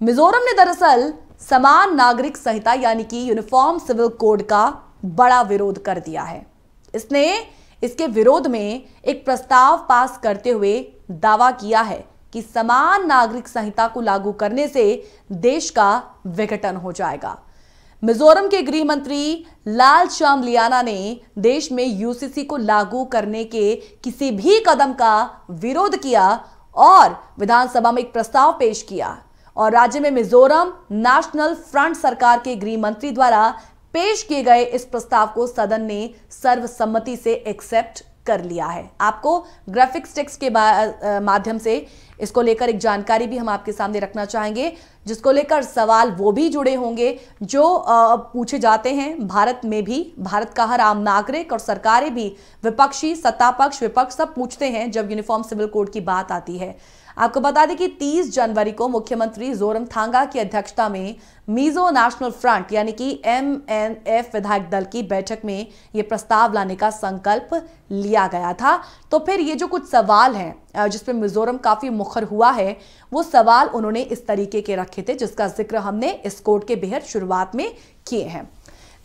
मिजोरम ने दरअसल समान नागरिक संहिता यानी कि यूनिफॉर्म सिविल कोड का बड़ा विरोध कर दिया है। इसने इसके विरोध में एक प्रस्ताव पास करते हुए दावा किया है कि समान नागरिक संहिता को लागू करने से देश का विघटन हो जाएगा। मिजोरम के गृह मंत्री लालचामलियाना ने देश में यूसीसी को लागू करने के किसी भी कदम का विरोध किया और विधानसभा में एक प्रस्ताव पेश किया और राज्य में मिजोरम नेशनल फ्रंट सरकार के गृह मंत्री द्वारा पेश किए गए इस प्रस्ताव को सदन ने सर्वसम्मति से एक्सेप्ट कर लिया है। आपको ग्राफिक्स टेक्स्ट के माध्यम से इसको लेकर एक जानकारी भी हम आपके सामने रखना चाहेंगे, जिसको लेकर सवाल वो भी जुड़े होंगे जो पूछे जाते हैं। भारत में भी भारत का हर आम नागरिक और सरकारें भी, विपक्षी, सत्ता पक्ष, विपक्ष सब पूछते हैं जब यूनिफॉर्म सिविल कोड की बात आती है। आपको बता दें कि 30 जनवरी को मुख्यमंत्री जोरमथांगा की अध्यक्षता में मिजो नेशनल फ्रंट यानी कि MNF विधायक दल की बैठक में यह प्रस्ताव लाने का संकल्प लिया गया था। तो फिर ये जो कुछ सवाल हैं जिसपे मिजोरम काफी मुखर हुआ है, वो सवाल उन्होंने इस तरीके के रखे थे जिसका जिक्र हमने इस कोड के बेहद शुरुआत में किए हैं।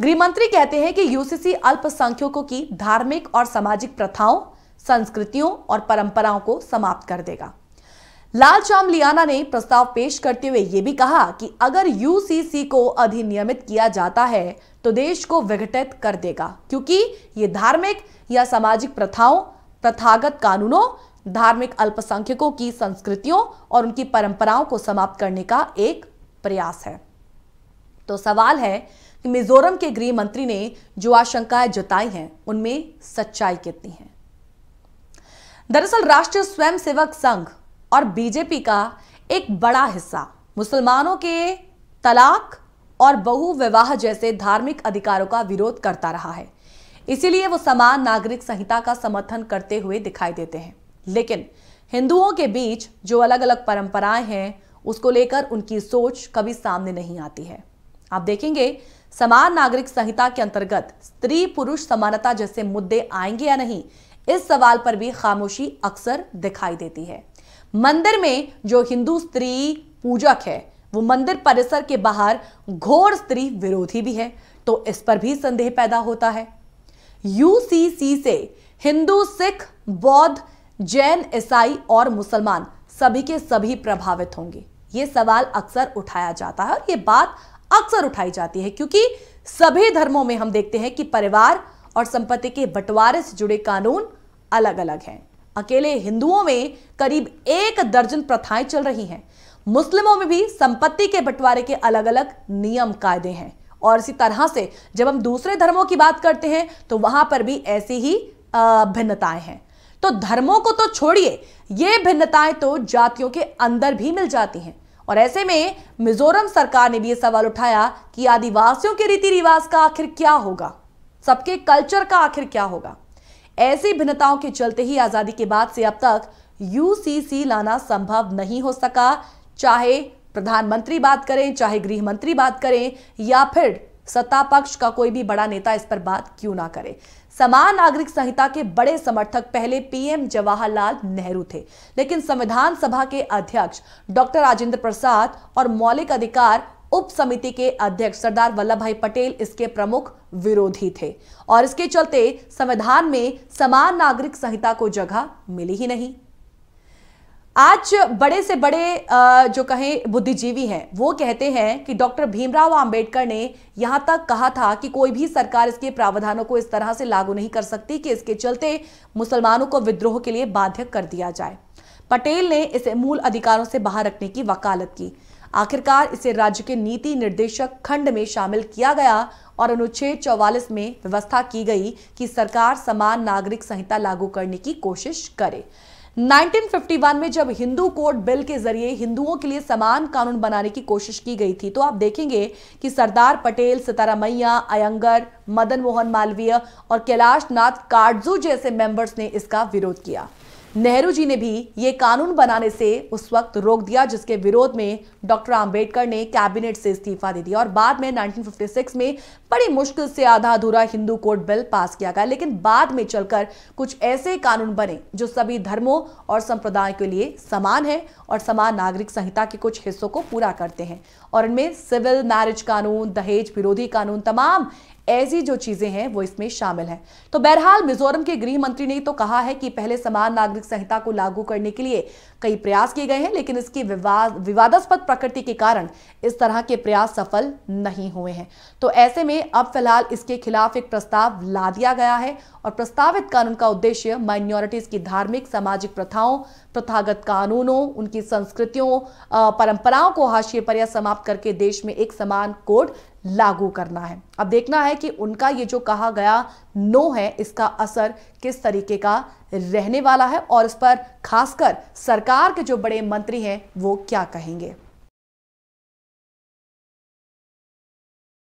गृह मंत्री कहते हैं कि यूसीसी अल्पसंख्यकों की धार्मिक और सामाजिक प्रथाओं, संस्कृतियों और परंपराओं को समाप्त कर देगा। लालचामलियाना ने प्रस्ताव पेश करते हुए यह भी कहा कि अगर यूसीसी को अधिनियमित किया जाता है तो देश को विघटित कर देगा, क्योंकि यह धार्मिक या सामाजिक प्रथाओं, प्रथागत कानूनों, धार्मिक अल्पसंख्यकों की संस्कृतियों और उनकी परंपराओं को समाप्त करने का एक प्रयास है। तो सवाल है कि मिजोरम के गृह मंत्री ने जो आशंकाएं जताई हैं उनमें सच्चाई कितनी है। दरअसल राष्ट्रीय स्वयंसेवक संघ और बीजेपी का एक बड़ा हिस्सा मुसलमानों के तलाक और बहु विवाह जैसे धार्मिक अधिकारों का विरोध करता रहा है, इसीलिए वो समान नागरिक संहिता का समर्थन करते हुए दिखाई देते हैं। लेकिन हिंदुओं के बीच जो अलग अलग परंपराएं हैं उसको लेकर उनकी सोच कभी सामने नहीं आती है। आप देखेंगे समान नागरिक संहिता के अंतर्गत स्त्री पुरुष समानता जैसे मुद्दे आएंगे या नहीं, इस सवाल पर भी खामोशी अक्सर दिखाई देती है। मंदिर में जो हिंदू स्त्री पूजक है वो मंदिर परिसर के बाहर घोर स्त्री विरोधी भी है, तो इस पर भी संदेह पैदा होता है। यूसीसी से हिंदू, सिख, बौद्ध, जैन, ईसाई और मुसलमान सभी के सभी प्रभावित होंगे, ये सवाल अक्सर उठाया जाता है और ये बात अक्सर उठाई जाती है क्योंकि सभी धर्मों में हम देखते हैं कि परिवार और संपत्ति के बंटवारे से जुड़े कानून अलग अलग हैं। अकेले हिंदुओं में करीब 1 दर्जन प्रथाएं चल रही हैं। मुस्लिमों में भी संपत्ति के बंटवारे के अलग अलग नियम कायदे हैं और इसी तरह से जब हम दूसरे धर्मों की बात करते हैं तो वहां पर भी ऐसी ही भिन्नताएं हैं। तो धर्मों को तो छोड़िए, ये भिन्नताएं तो जातियों के अंदर भी मिल जाती हैं और ऐसे में मिजोरम सरकार ने भी यह सवाल उठाया कि आदिवासियों के रीति रिवाज का आखिर क्या होगा, सबके कल्चर का आखिर क्या होगा। ऐसी भिन्नताओं के चलते ही आजादी के बाद से अब तक यूसीसी लाना संभव नहीं हो सका, चाहे प्रधानमंत्री बात करें, चाहे गृह मंत्री बात करें या फिर सत्ता पक्ष का कोई भी बड़ा नेता इस पर बात क्यों ना करे। समान नागरिक संहिता के बड़े समर्थक पहले पीएम जवाहरलाल नेहरू थे, लेकिन संविधान सभा के अध्यक्ष डॉक्टर राजेंद्र प्रसाद और मौलिक अधिकार उप समिति के अध्यक्ष सरदार वल्लभ भाई पटेल इसके प्रमुख विरोधी थे और इसके चलते संविधान में समान नागरिक संहिता को जगह मिली ही नहीं। आज बड़े से बड़े जो कहें बुद्धिजीवी हैं वो कहते हैं कि डॉक्टर भीमराव अंबेडकर ने यहां तक कहा था कि कोई भी सरकार इसके प्रावधानों को इस तरह से लागू नहीं कर सकती कि इसके चलते मुसलमानों को विद्रोह के लिए बाध्य कर दिया जाए। पटेल ने इसे मूल अधिकारों से बाहर रखने की वकालत की। आखिरकार इसे राज्य के नीति निर्देशक खंड में शामिल किया गया और अनुच्छेद 44 में व्यवस्था की गई कि सरकार समान नागरिक संहिता लागू करने की कोशिश करे। 1951 में जब हिंदू कोड बिल के जरिए हिंदुओं के लिए समान कानून बनाने की कोशिश की गई थी तो आप देखेंगे कि सरदार पटेल, सितारामैया, अयंगर, मदन मोहन मालवीय और कैलाश नाथ काटजू जैसे मेंबर्स ने इसका विरोध किया। नेहरू जी ने भी ये कानून बनाने से उस वक्त रोक दिया, जिसके विरोध में डॉक्टर अंबेडकर ने कैबिनेट से इस्तीफा दे दिया और बाद में 1956 में बड़ी मुश्किल से आधा अधूरा हिंदू कोड बिल पास किया गया। लेकिन बाद में चलकर कुछ ऐसे कानून बने जो सभी धर्मों और संप्रदायों के लिए समान है और समान नागरिक संहिता के कुछ हिस्सों को पूरा करते हैं। और इनमें सिविल मैरिज कानून, दहेज विरोधी कानून, तमाम ऐसी जो चीजें हैं वो इसमें शामिल हैं। तो बहरहाल मिजोरम के गृह मंत्री ने तो कहा है कि पहले समान नागरिक संहिता को लागू करने के लिए कई प्रयास किए गए हैं, लेकिन इसकी विवादास्पद प्रकृति के कारण इस तरह के प्रयास सफल नहीं हुए हैं। तो ऐसे में अब फिलहाल इसके खिलाफ एक प्रस्ताव ला दिया गया है और प्रस्तावित कानून का उद्देश्य माइनॉरिटीज की धार्मिक सामाजिक प्रथाओं, प्रथागत कानूनों, उनकी संस्कृतियों, परंपराओं को हाशिए पर या समाप्त करके देश में एक समान कोड लागू करना है। अब देखना है कि उनका ये जो कहा गया नो है, इसका असर किस तरीके का रहने वाला है और इस पर खासकर सरकार के जो बड़े मंत्री हैं वो क्या कहेंगे।